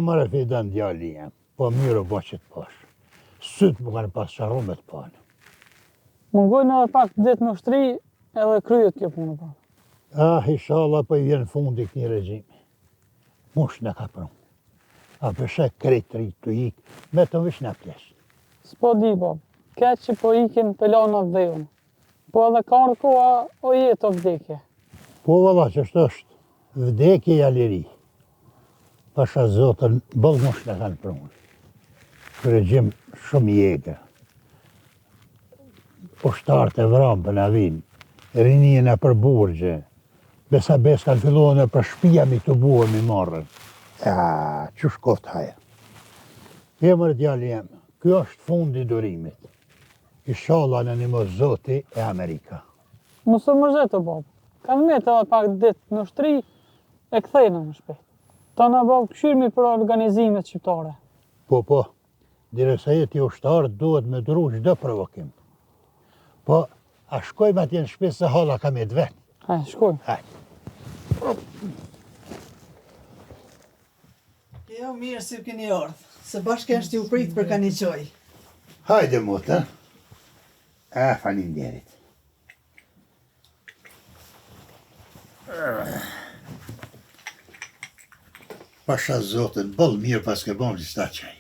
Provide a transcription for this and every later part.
Marë fidan djali jam, po mirë o baqet pash. Sytë më kanë pas sharume të panë. Mungojnë edhe pak ditë në ushtri edhe kryet kjo punë pa. Inshallah po i vjen fundi këtij regjimi. Mush në ka prunë. A përshek krejt rritë të ikë, me të vish në plesh. S'po di, bab. Keq që po ikin pelana vdhejën. Po edhe ka ardhur koha o jetë o vdekje. Po valla që është vdekje ja liri. Pasha zotën, bëllë mush në kanë prunë. Regjim shumë jegë. Ushtarët e vramë për në vinë, rinjën e për burgje. Besa kanë filluar në për shpia mi të buër mi marrën. Që shkoftë haja. Mërë djali jem, kjo është fundi durimit. Inshallah në një mos zoti e Amerika. Musë mërzet o bab. Kanë metë edhe pak ditë në ushtri e kthejnë më shpejt. Ta në bab këshirmi për organizimet shqiptare. Po. Dire sa jeti ushtarë duhet me duru çdo provokim. Po, a shkojmë atje në shtëpi se halla kam e vetë. Shkojmë. Jo, mirë si keni ardhë, se bashkë është ju pritë për ka një qoj. Hajde motë, falinderit. Pasha zotën, bëllë mirë pas ke bon lista qaj.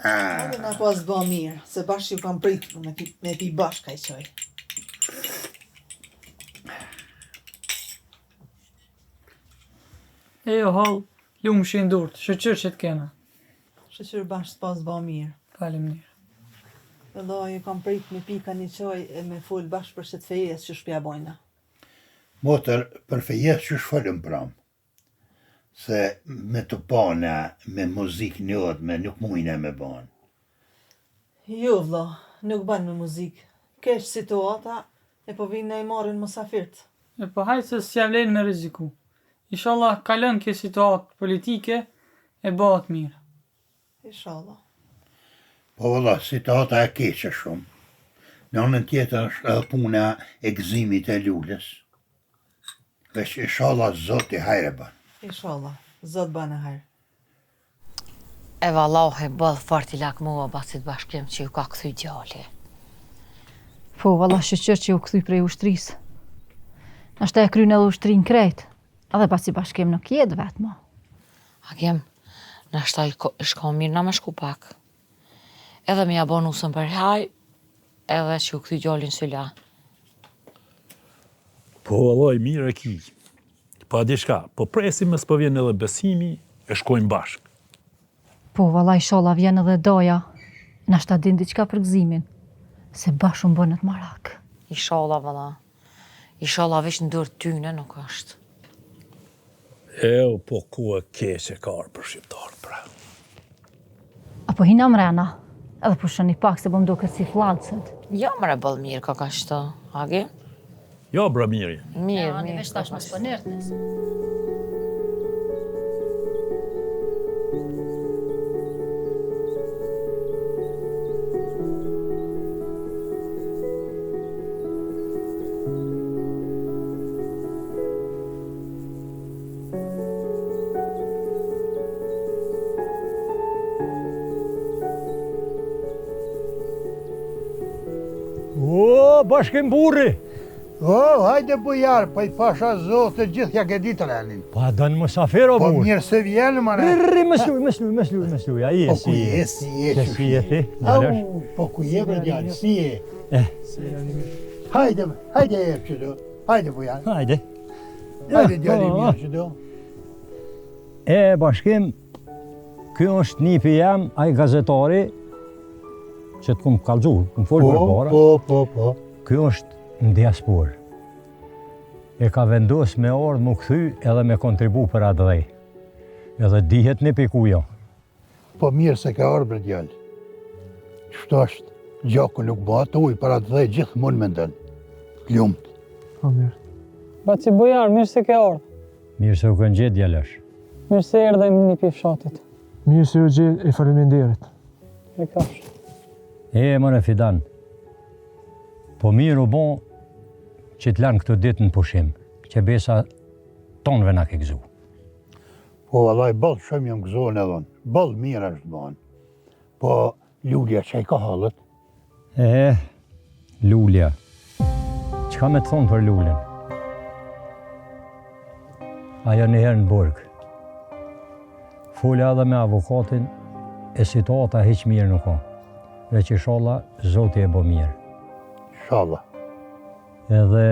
Edhe na pas bë mirë, se bashkë ju kam pritë me pi bashkë ka i qoj. Jo, hall, lumë shindurt, shëqër që t'kena. Shëqër bashkë pas bë mirë. Faleminderit. Edhe ju kam pritë me pi ka një qoj e me full bashkë për shetë fejes që shpja bojna. Motër, për fejes që shfalëm pramë. Se me të pana, me muzik njët, me nuk mujnë me banë. Jo, vlo, nuk banë me muzikë. Kesh situata, e po vinë e i marrin musafirët. E po hajtë se s'ja vlen me riziku. Inshallah kalën kjo situatë politike e bëhet mirë. Inshallah. Po valla, situata e keqe shumë. Në anën tjetër është edhe puna e gëzimit e lullës. Veç inshallah zoti hajre banë. Inshallah, zot banë hajrë. E vallahi bëllë fort i lak mua basit bashkim që ju ka kthy djali. Po, valla shqyr që ju kthy prej ushtrisë. Nashta e kryen edhe ushtrin krejt, edhe basi bashkim nuk jetë vetë ma. Agjem, nashta shko mirë na me shku pak. Edhe me ja bo nusën për haj, edhe që ju kthy djalin syla. Po, vallaj, mirë e ki. Pa diçka, po presim mësë po vjen edhe besimi, e shkojmë bashkë. Po, valla inshallah vjen edhe doja, nashta din diçka për gëzimin, se bashkë më bënet marak. Inshallah, valla. Inshallah veç në dorë tyne nuk është. Po ku e keqe karë për shqiptarë, pra. Apo hina mrena, edhe pushën një pak se bëm duket si fllacët. Jo, mre bëllë mirë ka shto, agi? Jo, bra miri. Mirë. Veç tash mas për nërtës. bashkim burri. O, hajde bujar, pa I pasha zotë gjithë ja ke ditë renin. Pa dënë mësafir o Po burri. mirë se vjenë, mare. Rri, mësluj, a i e Po si ku e. je, si je, Që si e ti, dalesh? Po ku je, bre djallë, si je. Hajde e që do. Hajde bujar. Hajde. Hajde djallë I mirë që do. E bashkim, kjo është nipi jam, ai gazetari, që të kumë kalëzu, kumë folë për para. Po. Kjo është në diasporë. E ka vendos me ardhë më këthy edhe me kontribu për atë dhej. Edhe dihet një piku jo. Po mirë se ka orë, bre djallë. Qështë është, gjaku nuk batë ujë për atë dhe gjithë mund me ndënë. Ljumët. Po mirë. Baci bujar, mirë se ke ardhë. Mirë se u kënë gjithë djalesh. Mirë se erdhe një pi fshatit. Mirë se u gjithë e faleminderit. E kafsh. Mëre Fidan, po mirë u bon që t'lanë këtë ditë në pushim, që besa tonëve na ke gëzu. Po vallaj, bëllë shumë jam gëzohen edhe në. Bëllë mirë është bëhen. Po Lulja që I ka halët? Lulja. Qka me të thonë për Lullin? Aja njëherë në burg. Folja edhe me avokatin, e situata hiq mirë nuk ka. Veç inshallah, Zoti e bo mirë. Inshallah. Edhe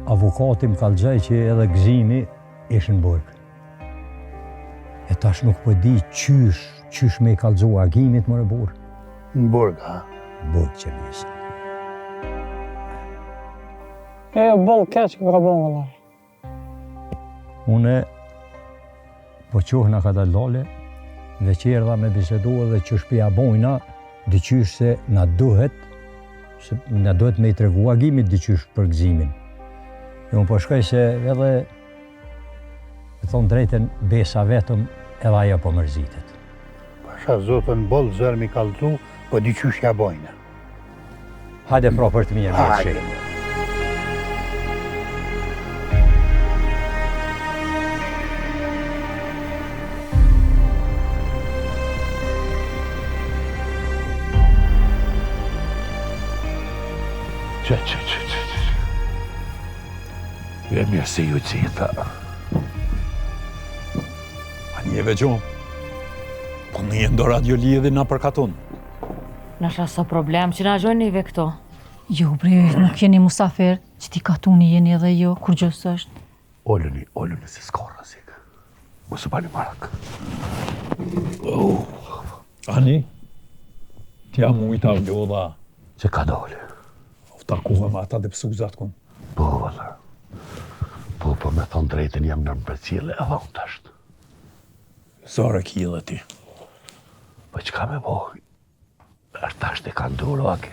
avokati më kalëgjaj që edhe gëzimi ishë në burg. E tash nuk po di qysh me I kalëgju agimit më në burg. Në burg, ha? Burg që njësë. Bëllë keq ka bon vëllaj. Une po qohë nga ka dalë dhe që erdha me bisedu edhe që shpia bojna diqysh se na duhet me I tregu agimit diqysh për gëzimin. E unë po shkoj se edhe e thonë drejten besa vetëm edhe ajo po mërzitet. Pasha zotën bëllë zërë mi kalëtu, po di qysh ja bojna. Hajde pra për të mirë. Hajde. Që. E mirë se ju cita. A njeve gjo, po në ndo radio lidhe na përkaton. Nështë sa problem që na gjojnive këto. Jo, bre, nuk jeni musafir, që ti katuni jeni edhe jo, kur gjësë është. Oluni se s'ka rëzik. Mos bani marak. Ani, t'ja mujta vlodha. Që ka dole? Ta kuha ma ata dhe pësuzat kun. Po, valla. Po me thonë drejten jam në mbërcile e dhonë tashtë. Zare kjile ti. Po që ka me bojë? Ashtë tashtë e ka ndurë ake.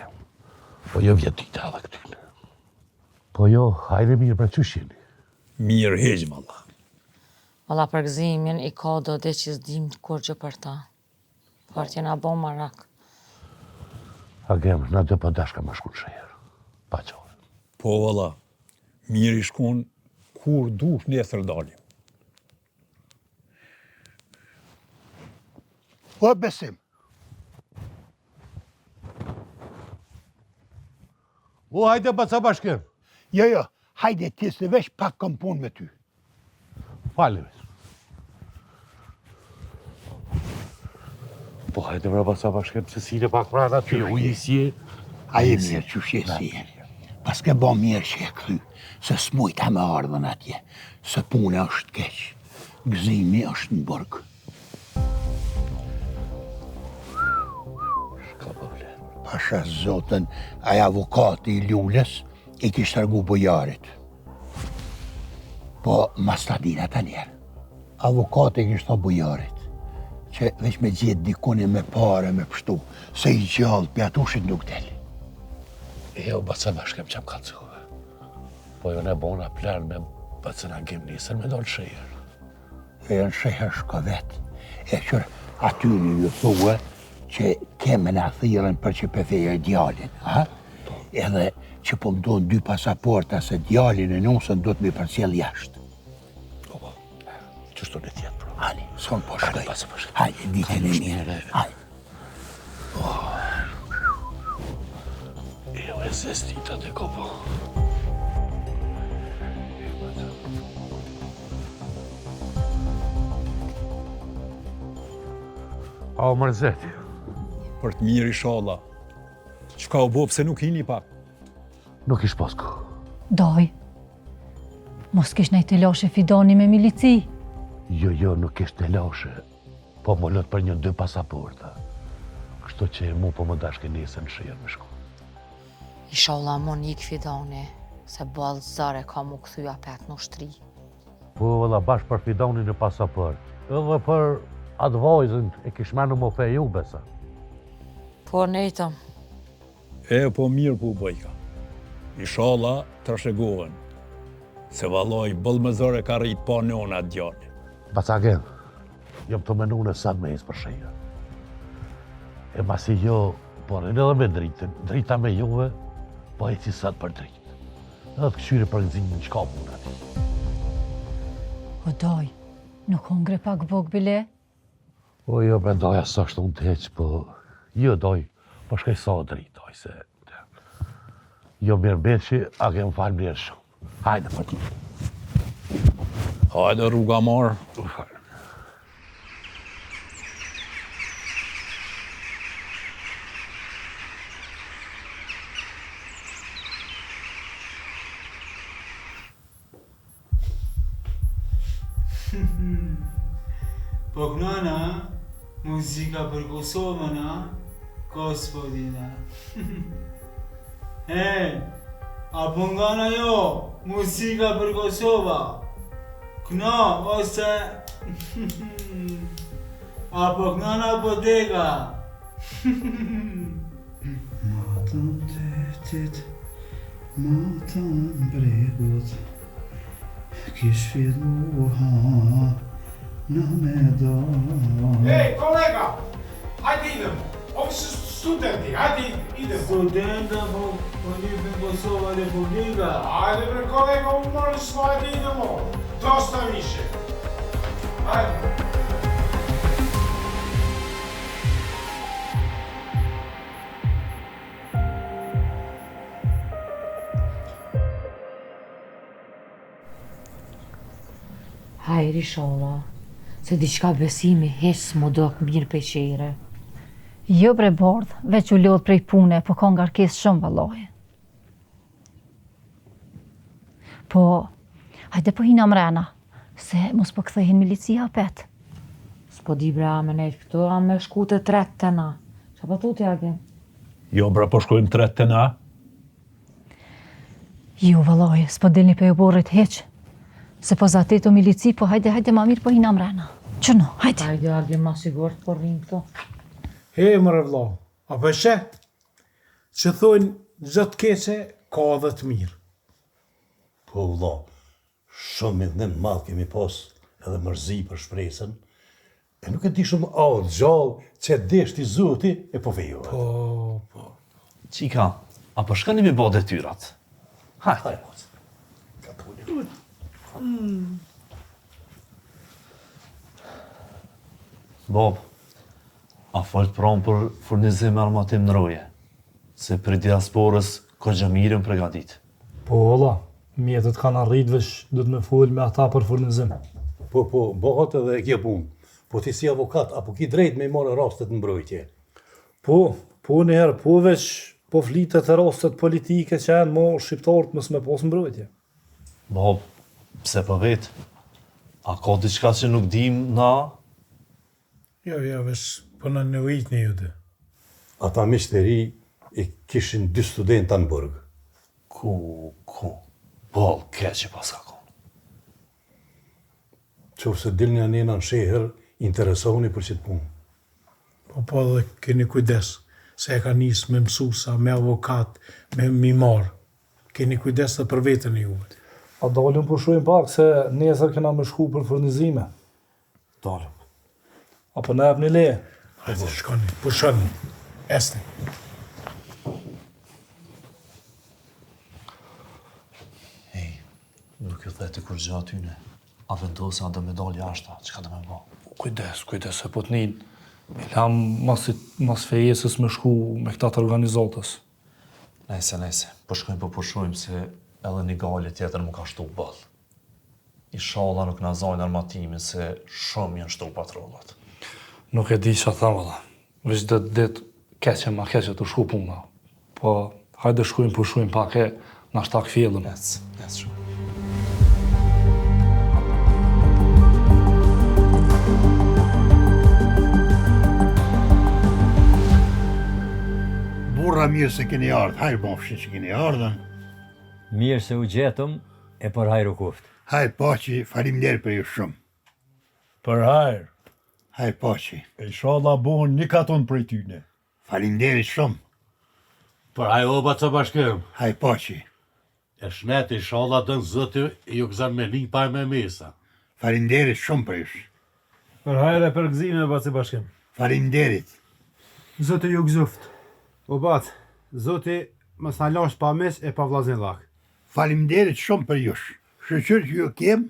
Po jo vjetita edhe këtyne. Po jo, hajde mirë për që shini. Mirë heqmë, Allah. Valla për gëzimin I ka do dhe që s'dim kur gjë për ta. Por t'jena bo marak. Agem, na dhe për dashka më shkun shëherë. Pa qohë. Po, valla, mirë I shkon kur dush nesër dalim. O besim. O, hajde pa ca bashkim. Jo, hajde ti se veç pak kam punë me ty. Falim. Po, hajde pra pa ca bashkim, se si në pak prana ty, u i si e. Aje mirë që shje si e. Pas ke bo mirë që e këthy, se s'mujta me ardhën atje, se pune është keq, gëzimi është në burg. Pasha zotën, aja avokati I Lullës I kishtë tërgu bujarit. Po, mas ta dina ta njerë. Avokati kishtë ta bujarit, që veç me gjithë dikune me pare, me pështu, se I gjallë pjatushit nuk deli. Jo, baca bashkem që më kalëzuve. Po jo ne bona plan me bacëna gim nisën me dollë shëjër. E në shëjër shko vetë. E qërë aty një ju thue që keme në thirën për që pëtheje djallin, ha? Edhe që po më donë 2 pasaporta se djallin e nusën do të me përcjell jashtë. Po, qështu në tjetë, bro. Hajde, son po shkoj. Baca bashkem. Hajde, ditën e mirë. Hajde. Jo, e zestitat e kopo. O, mërzeti. Për të mirë inshallah. Çka u bë pse nuk hini pak? Nuk ish pasko. Doj, mos kish nej të lashe fidoni me milici. Jo, nuk ish të lashe. Po më lot për 1-2 pasaporta. Kështu që mu po më dashke nesër në shirë me shku. Inshallah mo nik fidoni, se ballë zare ka mu kthyja pet në ushtri. Po valla bash për fidonin në pasaport. Edhe për atë vajzën e kish menu më fe ju besa. Po nejtëm, Po mirë po bëjka. Inshallah trashëgohen. Se vallaj bëllmëzore ka rrit pa nona djali. Bacagen, jam të menu në sa mes për shëja. E masi jo, por edhe me dritën, drita me juve, po e cisat për dritë. Edhe të këshyre për nëzinë në qka mund ati. O doj, nuk hongre pak bog bile? O jo, bendoja sa shtë unë të heqë, po jo doj, po shkaj sa dritë, doj, se... Jo mirë beqi, a ke më falë mirë shumë. Hajde, për ti. Hajde rruga marë. Po knana, muzika për Kosovën, gospodina. Apo ngana jo, muzika për Kosova. Kna, ose... Apo knana bodega. Matëm detit, matëm bregut, kish fillu në me do... Hey, kolega! Hajde idem! Ovi su studenti, hajde idem! Studenta po njëpën Kosova Republika. Hajde bre kolega, unë mërë s'ma hajde idem o! Dosta više! Hajde! hajri inshallah, se diçka besimi heq s'mu do mirë peqere. Jo bre bordh, veç u lodh prej pune, po ka ngarkesë shumë vallahi. Po, hajde po hina mrena, se mos po kthehin milicia pet. S'po di bra me nejt këtu, a me shku të tret të na. Qa po tu t'jagim? Jo bra, po shkojmë tret të na. Jo vallahi, s'po dilni pe u borrit heq. Se po zatet o milici, po hajde ma mirë po hina mrena. Qëno, hajde. Hajde agim ma sigurt, po rrim këtu. He, mërë vlau, a përshë? Që thojnë gjëtë keqe, ka dhe të mirë. Po, vlau, shumë mendim madh kemi pas edhe mërzi për shpresën, e nuk e di shumë gjallë që deshti zoti e po vejo. Po. Qika, a po shkani me bo detyrat? Hajde. Bob, a folët pranë për furnizim e armatim në roje, se për diasporës ko gjamirën pregadit. Po, ola, mjetët kanë arrit vesh, du të me folë me ata për furnizim. Po, bëhat edhe e kje punë. Po ti si avokat, apo ki drejt me i marrë rastet në mbrojtje? Po njëherë, po veç, po flitet e rastet politike që janë mo shqiptarët mës me pas mbrojtje. Bob, pse po vetë? A ka diçka që nuk dim na? Jo, vesh, po në nevojit një jude. Ata mishteri i kishin 2 studenta në burg. Ku? Bol, keqe pas ka konë. Qofse dilni anena në sheher, interesoni për qëtë punë. Po dhe keni kujdes, se e ka njës me mësusa, me avokat, me mimar. Keni kujdes dhe për vetën e juve. A dalim po shojmë pak se nesër kena me shku për furnizime. Dalim. Apo në ebë një leje? Hajde, shkoni, pushoni, esni. Hej, nuk e theti kur gjë atyne. A vendosa do me dal jashta, që ka do me bo? Kujdes, se po të një me lam mas fejesës me shku me këta të organizatës. Nese, po shkojmë po pushojmë se edhe një gale tjetër më ka shtu ball. Inshallah nuk na zojnë armatimin se shumë janë shtu patrollat. Nuk e di ç'a tham valla. Veç ditë keqe ma keqe të shku puna. Po, hajde shkojmë pushojmë pak e na shtak fjellëm. Ec shumë. Burra mirë se keni ardhë, hajrë bofshi që keni ardhën. Mirë se u gjetëm e për hajru kuft. Hajrë Paçi, faleminderit për ju shumë. Për hajrë. Hajrë Paçi. Inshallah bohën një katon prej tyne. Faleminderit shumë. Për hajrë oba të bashkëm. Hajrë Paçi. E shnet, inshallah dënë zëti ju gëzën me linjë pa me mesa. Faleminderit shumë për ju. Për hajrë e për gëzime, baci bashkim. Faleminderit. Zote ju gëzoft. O bat, zoti mos na lash pa mes e pa vllazën llak. Faleminderit shumë për ju. Shoqër që ju kem,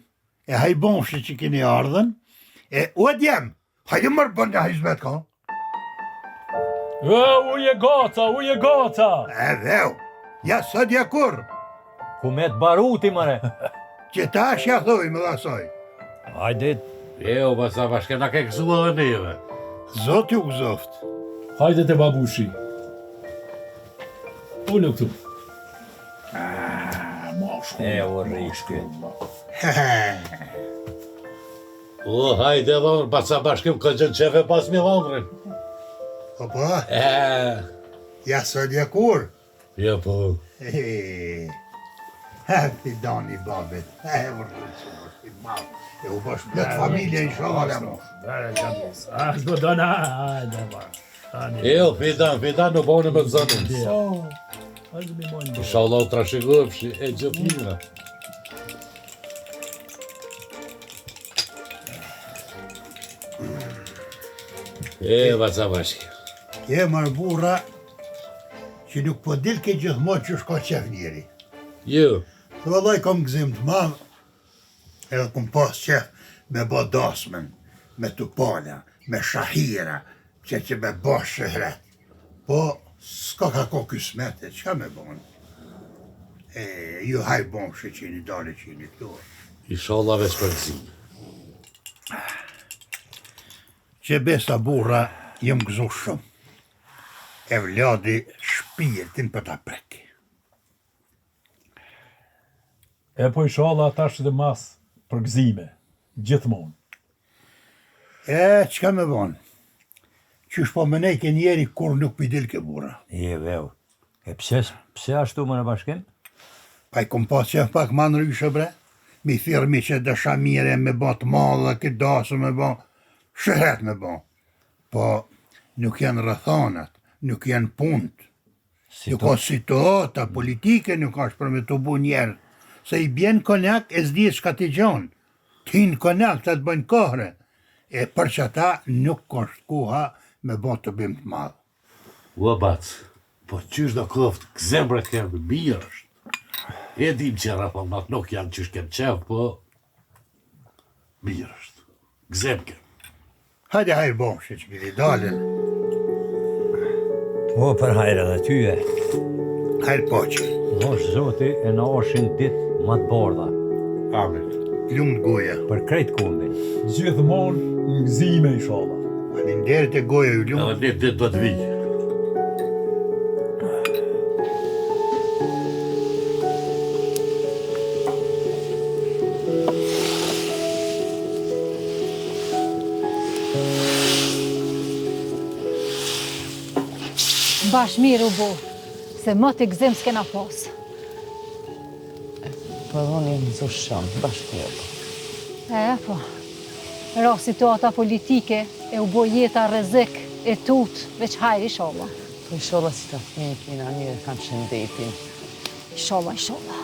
e hajbonshi që keni ardhën, e u djem, hajde mërë bënë një hizmet ka. Uje gata! E dheu, ja së dja kur. Ku me të baruti, mëre. Që ta shja thoi më dhasoj. Hajde. O basa bashkëm, na ke kësua dhe neve. Zot ju gëzoft. Hajde të babushi. Unë këtu. E o rishke. O, hajde dhe basa bashkëm, këgjën qefe pas me vëndrin. Po po? Ja së dja kur. Ja po. Fidani babet. U bësh plët familje i shala mo. Ashtë dona, hajde ba. Fidan në bone me të zanën. Inshallah u trashëgofshi e gjithë mira. Vaca bashkë. Je marë burra që nuk po dil ke gjithmonë që shko qef njeri. Jo. Të vëllaj kom gëzim të madhë, edhe kom pas qef me bo dasmen, me tupala, me shahira, që me bo shëhret. Po, s'ka ka ko kësmete, qka me bon? Ju haj bon shë që një dale që një këtu. Inshallah veç për gëzim. Që besa burra, jem gëzu shumë. E vladi shpirtin për ta preki. E po inshallah tash dhe mas për gëzime, gjithmonë. Qka me bon? Qysh po mënej ke njeri kur nuk pidil ke burra. Veu. E pse ashtu më në bashkim? Pa i kom pas qef pak ma në ryshe bre. Mi firmi që dësha mire me bo të madhe, këtë dasë me bo, shëhet me bo. Po nuk janë rëthanat, nuk janë punët. Nuk o situata politike, nuk është për me të bu njerë. Se i bjen konak e zdi shka t'i gjonë. Tin konak të të bëjnë kohre. E për që ta nuk është kuha me bo të bim të madhë. Ua bac, po qysh do koftë këzembre kemë, mirë është. E dim që rafalmat nuk janë qysh kemë qef, po mirë është. Këzem kemë. Hajde hajrë boshë që këti dalën. O, për hajrë dhe tyje. Hajrë poqë. Mosh zoti e na oshin dit më të bordha. Amen. Lumë të goja. Për krejt kundin. Gjithmonë në gëzime inshallah. Faleminderit e goja ju lumë. Edhe një dit do të vijë. Bash mirë u bo, se më të gëzim s'kena pas. Po edhe unë jemi zu shumë, bashkë. Po, ra situata politike e u bo jeta rrezik e tut, veç hajri inshallah. Po inshallah si ta fëmijë kina mirë kanë shëndetin. Inshallah, inshallah.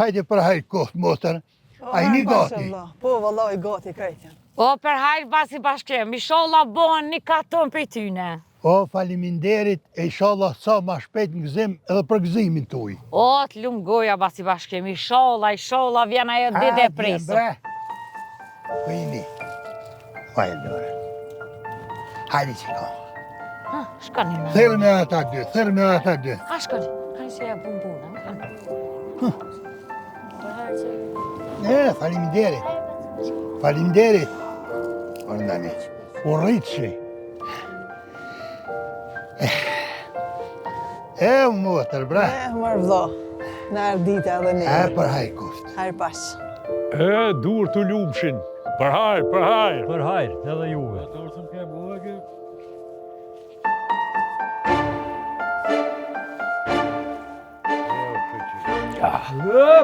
hajde për hajtë kohët, motër. A i një gati. Po, vallaj, gati krejtjen. O, për hajrë basi bashkem, inshallah bohen një katon për tyne. O, faliminderit, e inshallah sa ma shpejt në gëzim edhe për gëzimin të uj. O, të lumë goja basi bashkem, inshallah vjen ajo dide e presë. Vini. Hajde, dore. Hajde që ka. Shkani në. Thërë me ata dy, Ha, shkani. Hajde se ja bumbuna. Faliminderit. Orëndani, u rritë që. Motër, bra. Mërë vdo, në ardita edhe një. Për hajë koft. Hajrë pas. Dur të lumshin. Për hajrë. Për hajrë, edhe juve.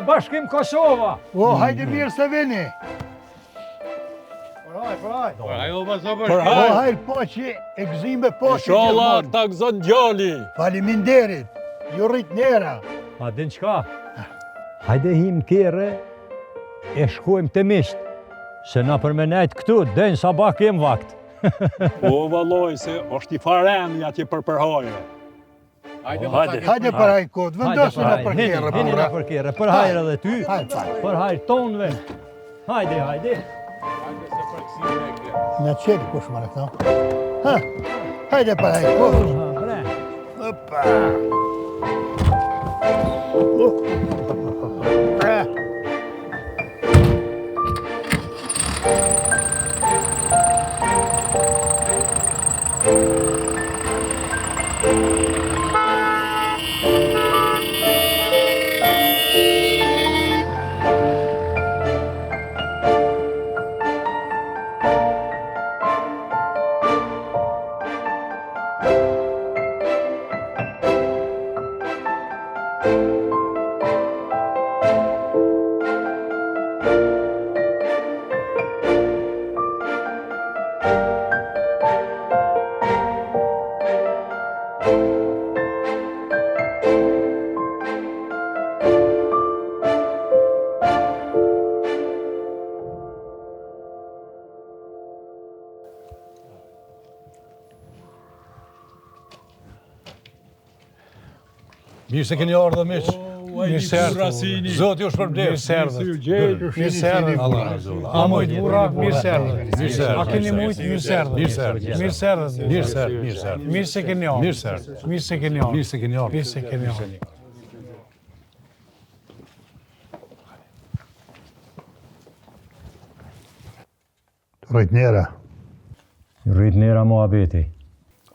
Bashkim Kosova! O, hajde mirë se vini. Për O, hajrë po që e gëzime po që Inshallah, ta gëzën djali. Faliminderit, ju rritë nera. A din qka? Hajde him kere e shkojmë të mishtë, se na përmenajt këtu, denë sa bak jem vakt. O, valloj, se është i fareni atje për përhajre. Hajde për hajë kodë, vendosë në për kere. Hini në për kere, për hajrë edhe ty, për hajrë tonëve. Hajde. Në qëtë kush më në këto. Hajde për hajë kodë. Opa. Mirë se keni ardhë dhe miqë. Mirë se ardhë. Zotë ju shpërblevë. Mirë se ardhë. Mirë se ardhë. A mujtë burra, mirë se ardhë. Mirë se ardhë. A keni mujtë, mirë se ardhë. Mirë se ardhë. Mirë se ardhë. Mirë se ardhë. Mirë se keni ardhë. Mirë se ardhë. Mirë se keni ardhë. Mirë se keni ardhë. Mirë se keni ardhë. Rritë nera. Rritë nera mo abeti.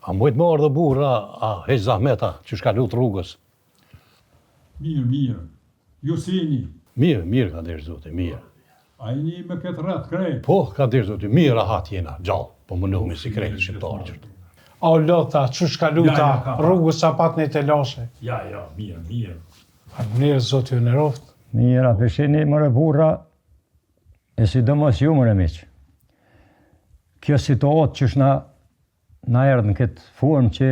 A mujtë më ardhë burra, a heq zahmeta që shka lutë rrugës. Mirë. Ju sini. Mirë ka dirë zote, mirë. A i një me këtë rrath krejt. Po, ka dirë zote, mirë rahat jena, gjallë, po më nëhumi si krejtë shqiptarë qërtë. O, lota, që shka luta, rrugës sa pat në të lashe. Ja, mirë. Mirë, zotë ju në roftë. Mira, përshini mëre burra, e sidomos ju mëre miqë. Kjo situatë që shna erdhë në këtë formë që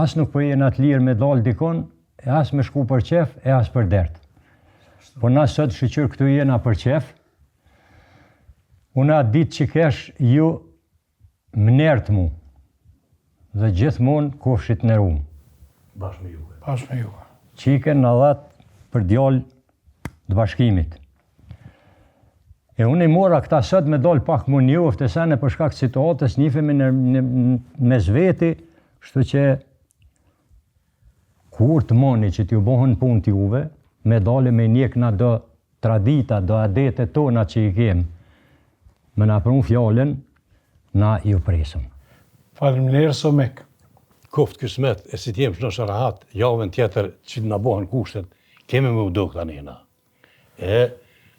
asë nuk për jena të lirë me dalë dikon, e asë me shku për qef, e asë për dertë. Po na sot shqyqyrë këtu jena për qef, una ditë që kesh ju më nërtë mu, dhe gjithmonë kofshit në rumë. Bashkë me juve. Bashkë me juve. Qiken në dhatë për djallë të bashkimit. E unë i mora këta sot me dollë pak më njoftë, e sa në përshkak situatës njifemi me zveti, shtu që kur të moni që t'ju bohën pun t'juve, me dollë me njek na do tradita, do adete tona që i kemë, me na prun fjallën, na ju presëm. Faleminderit Somek. Koft kësmet, e si t'jem shno rahat, javën tjetër që na bohën kushtet, kemi me u do këta njena.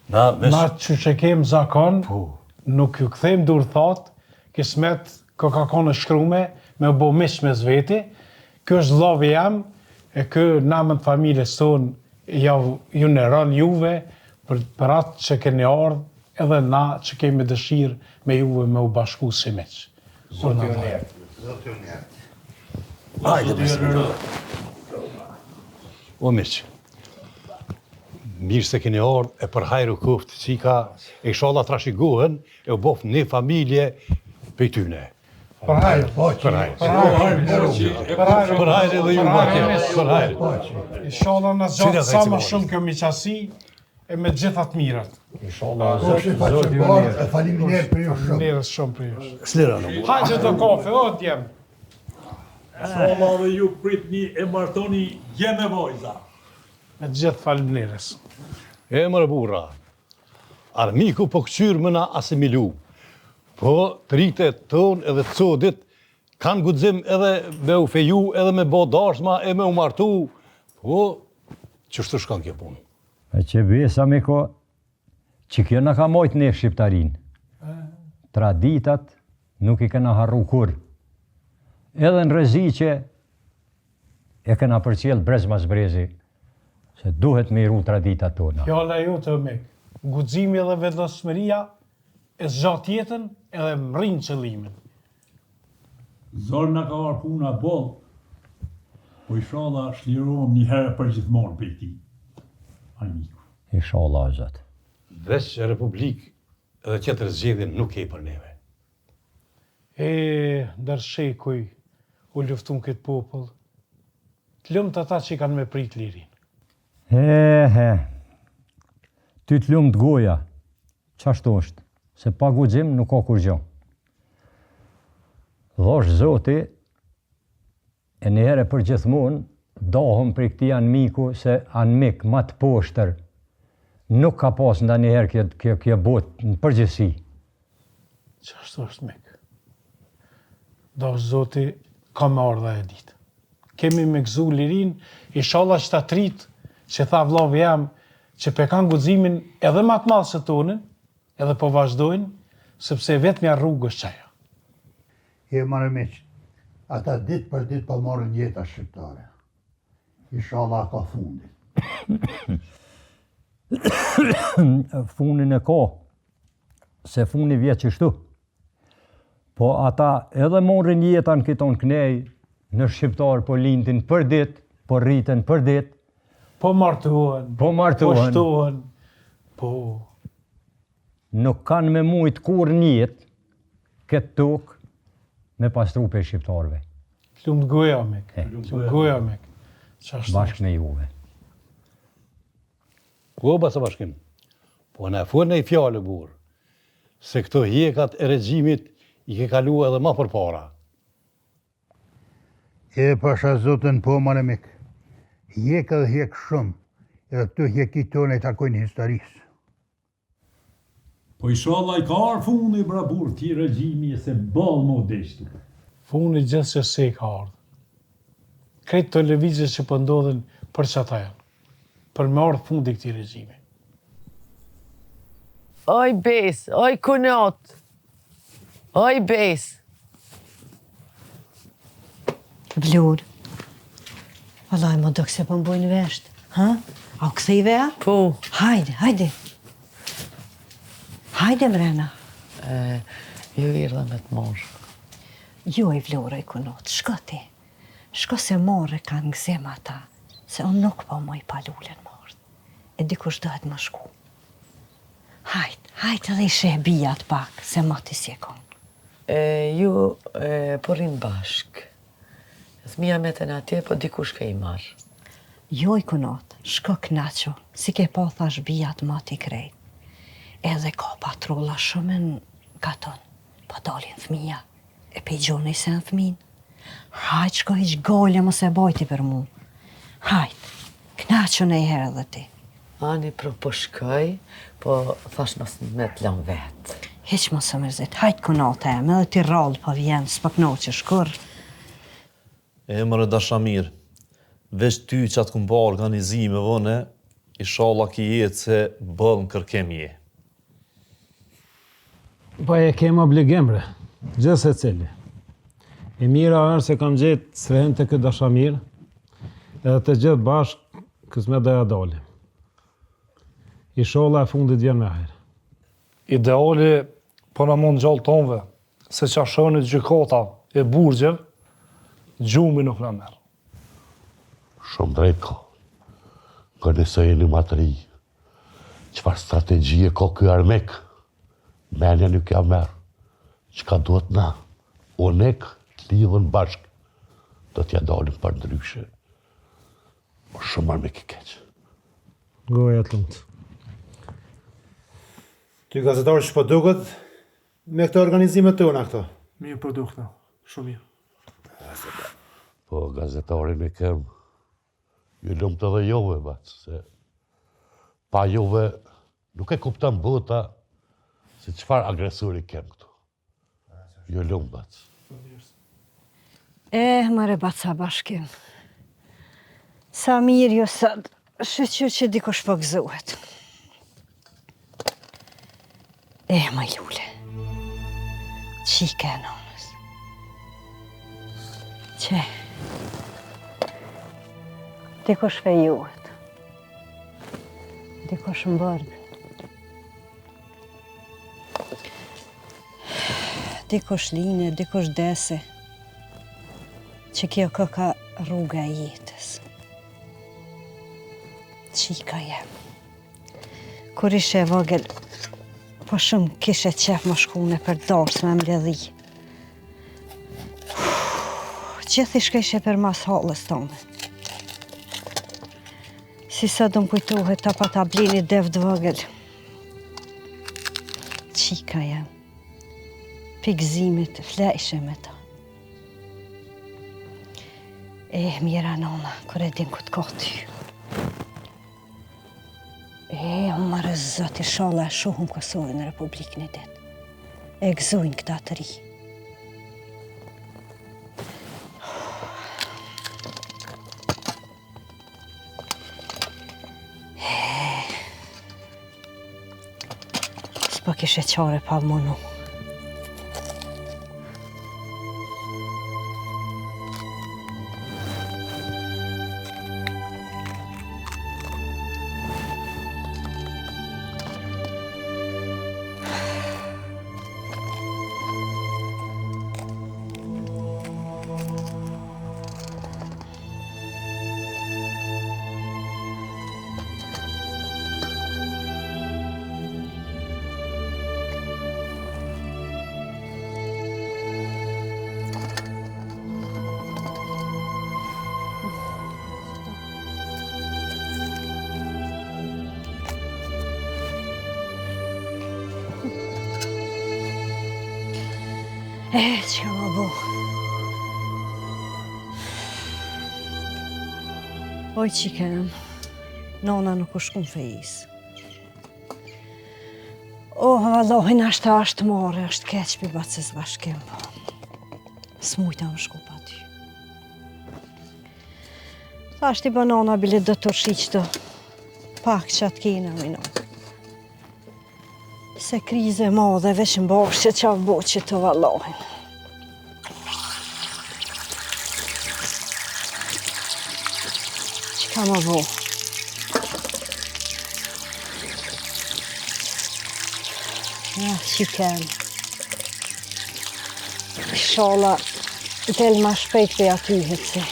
Na që kemë zakon, nuk ju këthejmë dur thot, kismet kë ka konë shkrume, me bo mish me zveti, kë është dhovi jam, e kë namën familjes tonë, ju në rënë juve, për atë që keni ardhë, edhe na që kemi dëshirë me juve me u bashku si meqë. Zotë ju njerë. Hajde, besë. O miqë, Mirë se keni ardhë, e për hajru kuft, qika, e inshallah trashëgohen, e u bof një familje për tyne. Për hajrë, Për hajrë edhe ju makje, për hajrë. Inshallah në gjatë sa më shumë kjo miqësi e me gjithat mirat. Inshallah, zoti ju mirë. E faleminderit për ju shumë. Faleminderit shumë për ju. Slira në mu. Hajde të kafe, o djem. Inshallah dhe ju pritni e martoni jeme vojza. Me gjithë faleminderes. E mërë burra, armiku po këqyrë më na asimilu, po tritet ton edhe codit kanë guxim edhe me u feju, edhe me bo dashma, e me u martu, po qështu shkan kjo punë. E që besa me ko, që kjo në ka mojtë ne shqiptarin. Traditat nuk i këna harru kur. Edhe në rëzi që e këna përcjell brez mas brezi, se duhet me i ru traditat tona. Fjalla ju të mek, guximi dhe vetëdijshmëria e zgjat jetën edhe mrin qëllimin. Zorë në ka arë puna boll, po inshallah shlirohem një herë për gjithmonë për ti. Armiku. Inshallah, Zot. Veç Republik edhe tjetër zgjedhjen nuk e për neve. Ndër shekuj u luftun këtë popull, të lumt ata që i kanë me prit lirin. Ty të lumt goja, qashtu është, se pa guxim nuk ka kur gjë. Dhosh Zoti, e njëherë për gjithmonë, dohëm për këti anmiku se anmik ma të poshtër, nuk ka pas nda njëherë kjo botë në përgjithsi. Qashtu është mek. Dhosh Zoti, ka me ardha e ditë. Kemi me gëzu lirin, inshallah që ta tritë, që tha vllavi jam, që pe kanë guximin edhe më të madh se tonën, edhe po vazhdojnë, sepse vetmja rrugë është qaja. Marë miq, ata ditë për ditë po marrin jeta shqiptare. Inshallah ka fundi. Funin e ka, se funi vjetë qështu. Po ata edhe morrin jetën këton knej, në shqiptar po lindin për ditë, po rriten për ditë, po martohen, po shtohen, po... Nuk kanë me mujt kur njët, këtë tokë, me pastru për shqiptarve. Lumt goja mek, lumt goja mek. Bashkë me juve. Po, basa bashkim, po në fuën e i fjallë, burë, se këto hjekat e regjimit i ke kalu edhe ma për para. Pasha zotën po, marë mik. Hjek edhe hjek shumë, edhe këto hjekit tonë e takojnë historisë. Po inshallah i ka arë fundi brabur ti regjimi e se ball më deshtu. Fundi gjithë që se ka ardhë. Kretë televizit që pëndodhen për që ata janë, për me ardhë fundi këti regjimi. Oj bes, oj kunot, oj bes. Vlur, vallaj më dëkse për mbojnë veshtë, ha? A u këthejve a? Po. Hajde. Hajde mrena. Jo i rrë me të morë. Jo i vlura i kunot, shko ti. Shko se morë kanë gëzim ata, se unë nuk po më i palullin morë. E dikush dohet më shku. Hajde edhe i sheh bijat pak, se më të si e konë. Ju po rinë bashkë. Thmija me të në atje, po dikush ka i marë. Jo i kunot, shko knaqo, si ke po thash bijat më t'i krejt. Edhe ka patrulla shumë në katon, po dalin thmija, e pe i gjoni se në thmin. Hajt, shko hiq gollë më se bojti për mu. Hajt, knaqo në i herë dhe ti. Ani po shkoj, po thash mas me të lan vetë. Hiq më së mërzit, hajt kunot e me dhe ti rallë po vjen, s'pak no që shkur. E mërë dashamir, veç ty që atë këmba organizime vëne, inshallah ki jetë se bëllë në kërkem je. Po e kem obligimre, gjithë se cili. E mira është se kam gjetë srehen të këtë dashamir, edhe të gjithë bashkë kësme doja dalim. Inshallah e fundit vjen me herë. Ideali po në mund gjallë tonve, se që ashonit gjykata e burgjev, gjumi nuk në merë. Shumë drejt ka. Për nëse e një matëri, Qëfar strategjie ka ky armek, menja nuk ja merë. Qka duhet na, onek të lidhën bashk, do t'ja dalim për ndryshe. O shumë armek I keqë. Goja të lumët. Ty gazetarë që po duket me këto organizimet tona këto? Mirë po dukna, shumë mirë. Po, gazetarin e kem, ju lumët edhe jove, batë, se pa jove nuk e kuptam bota se qëfar agresori kem këtu. Ju lumët, batë. Mare baca bashkim. Sa mirë jo sa shëqyr që dikush po gëzohet. Ma lule. Qika e nonës. Që? Dikush fejohet. Dikush mbërgë. Dikush line, dikush dese. Që kjo ka rruga e jetës. Qika jem. Kur ishe e vogël, po shumë kishe qef më shkune për dorës me mbledhi. Gjithi shkeshe për mas halës tonë. Si sa dëmë kujtohet ta pa tablini devd vogël. Qika jem. Pikzimit, flejshe me ta. Mira nona, kur e din këtë ka ty. Marë zëti shala e shohëm Kosovë në Republikën e det. E gëzojnë këta të ri. S'po kishe qare pa mënu. Që ka më bo. Oj, qikem, nona nuk u shkun fejis. Vallohin ashtë more, është keq për bacës bashkim, po. S'mujta më shku pa ty. Ta është I ba nona bile do të rëshiqë pak që atë kina, minon. Se krize madhe veç në bashkë që qa bo që të vallohin. Që ka më bo? Ja, që kem. Shala del ma shpejt për atyhet se.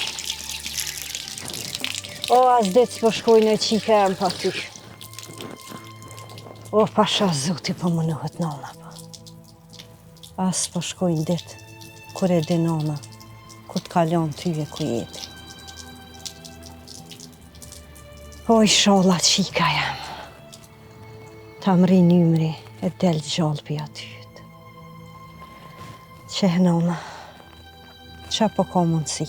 As ditë s'po shkojnë e që kem pa ty. Pasha zoti po më nëhet nona pa. As po shkojnë ditë, kur e di nona, ku t'kalon tyje ku jeti. I shala qika jam. Ta mri njëmri e del gjallë për atyjet. Qe nona, qa po ka mundësi?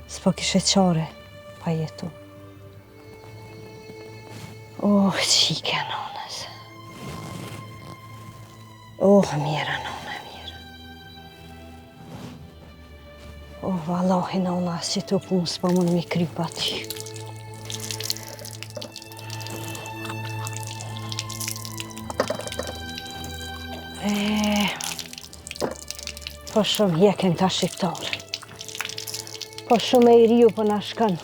S'po kishe qare pa jetu. Qika nonës. Mira nona, mira. Vallahi nona, që të punë s'po mund mi kry pa ty. Po shumë jeken ta shqiptarë. Po shumë e I riu po na shkën.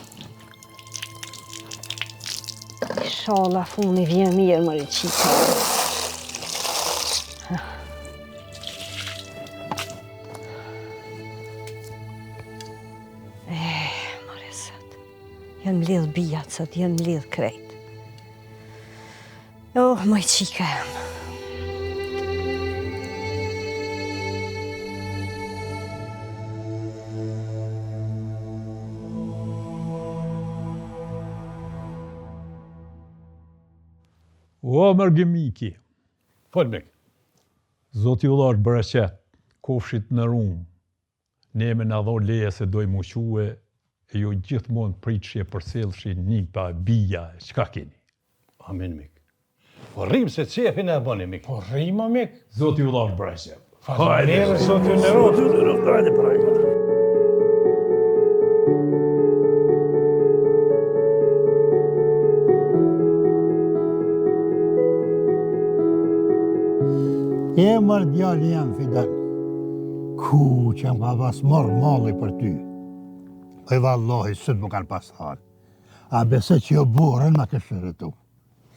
Shala funi vjen mirë më rëqita. Janë mlidh bijat sot, janë mlidh krejt. Moj qika jam. O, mërgëmiki, Folmek. Zoti Ullar Bereqet, kofshit në rumë, ne me në dho leje se doj muque, e ju gjithmonë pritshje përselshi nipa, bija, qka keni? Amin, mik. Po rrim se qefin e bëni, mik. Po rrim, o mik. Zoti Ullar Bereqet. Faleminderit, zoti Ullar. E mërë djali jam, Fidel. Ku që jam ka pas morë malli për ty. E vallahi, sëtë më kanë pas halë. A bese që jo borën ma këshërë tu.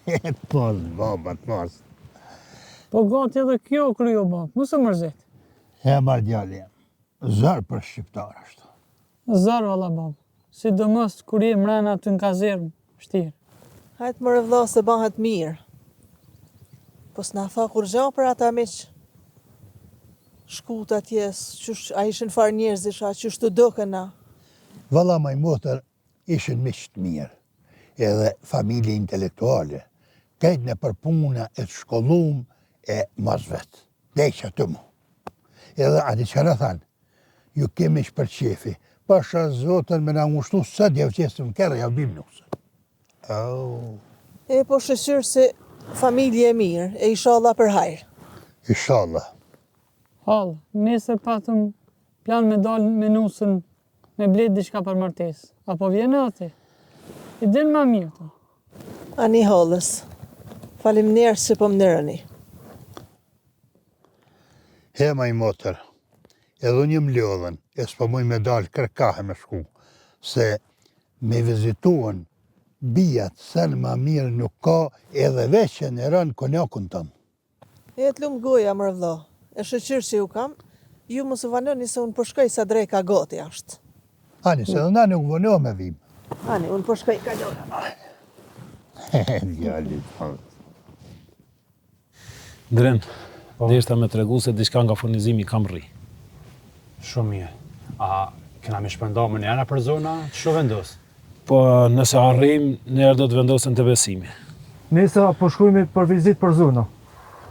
E pos, babat, pos. Po gati edhe kjo kryo, bab, mësë mërzit. E mërë djali jam. Zërë për shqiptar ashtu. Zërë, valla, bab. Sidomos kur je mrena të në kazerë, shtirë. Hajtë më rëvla se bahet mirë. Po s'na tha kur gja për ata miq. Shkut atjes, a ishin farë njerëzisha, qysh të dëkëna. Valla maj motër ishin miq të mirë, edhe familje intelektuale, kejt në përpuna e të shkollum e mas vetë, deqa të mu. Edhe ati që në thanë, ju kemi ish për qefi, pasha zotën me nga ngushtu sa djevqesë më kërë ja bim nusën. E po shëshyrë se familje e mirë, e inshallah për hajrë. Inshallah. Hallë, nesër patëm plan me dalë me nusën me blet diçka për martesë. Apo vjen ati? I din ma mirë ta. Ani hallës. Faleminderit se po më ndërëni. He maj motër, edhe unë jem lodhen, e s'po muj me dalë kërkahe me shku, se me vizituan bijat sen ma mirë nuk ka edhe veqe në rënë konjakun tëmë. E të lumë goja, mërë vlla. E shëqyrë që ju kam, ju mos u vanoni se unë përshkoj sa drejka gati ashtë. Ani, se dhe na nuk vëno me vim. Ani, unë përshkoj ka gjona. Djallit. Dren, deshta me tregu se diçka nga furnizimi kam rri. Shumë mirë. A kena me shpënda më njëra për zona, që vendos? Po nëse arrim, njerë do të vendosen të besimi. Nesa po shkujme për vizit për zona.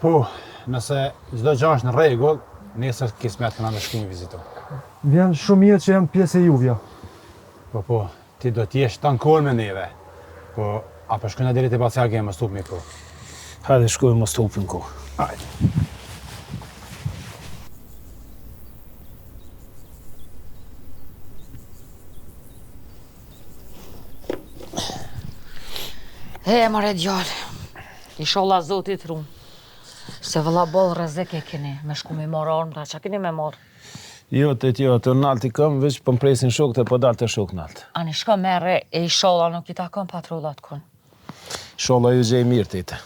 Po, nëse çdo gjë është në rregull, nesër kismet këna me shku me vizito. Vjen shumë mirë që jam pjesë e juvja. Po, ti do t'jesh tankon me neve. Po, a po shkojna deri te Bacjagi e më stup me ko. Hajde shkojmë më stupin ko. Hajde. Mare djallë, inshallah zotit rumë. Se vëlla bolë rrezek e keni, me shku me marë armë, që keni me marë? Jo, të naltë i këm, veç për mpresin shok të po dalë të shok naltë. Ani shka mere e inshallah nuk i takon patrullat kun. Inshallah ju gjej mirë tete.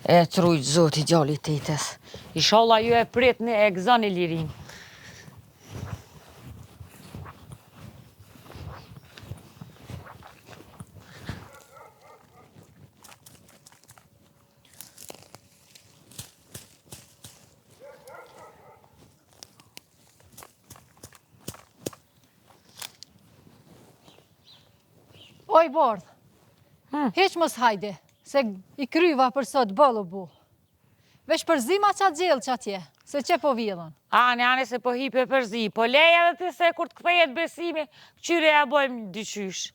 E trujt zotit djallit tetes. Inshallah ju e pritni e gëzani lirin. Oj, bardh, heq mos hajde, se i kryva për sot bëllë bu. Vesh përzima qa gjellë që atje, se që po vjedhën. Ani se po hipe përzi, po leja dhe ti se kur të këthejet besimi, këqyre ja bojmë dyqysh.